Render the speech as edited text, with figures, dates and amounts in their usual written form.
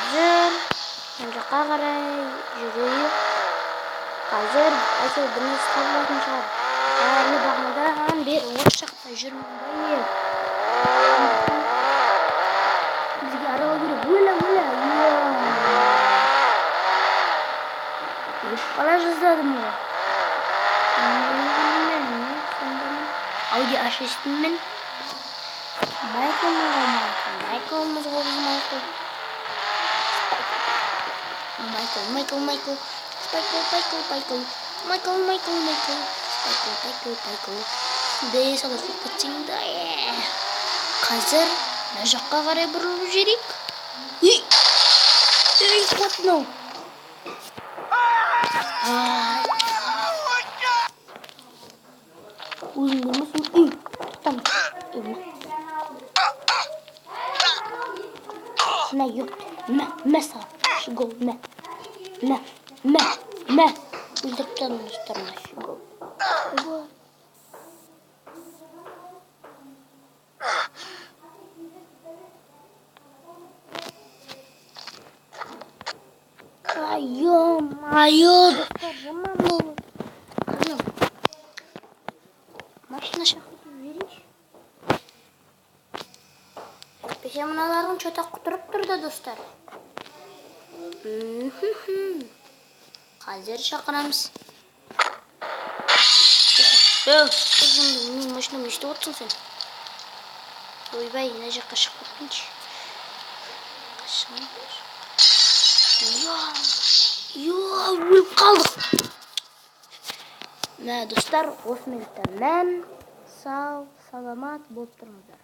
Hazır. Önce qaray yürüyüp. Hazır. Asıl bunu istavlatmış abi. Ağırlı bakmadan bir uçakta jürmandayım. Bizge araba girip vula. Kala жаздадым ғой. Audi A6'nin Michael'ımız oldu Michael. Де салып кетсеңді. Қазір мына жаққа қарай бұрылып жүрейік. What no? Uzun durmasın. Tamam. Ne yok. Mesela. Şu gol ne? Uzaktan gösterme şu gol. Ayo. Tamam mı? Tamam. Машина шақырып жіберейінші. Әйтпесе мыналардың чотақ құтырып тұрды достар. Қазір шақырамыз. Менің машинам не істеп отырсың сен? Ойбай, мына жаққа шығып кетпейінші. Өліп қалдық. Мә достар, осы минуттан сау, саламат болып тұрыңыздар.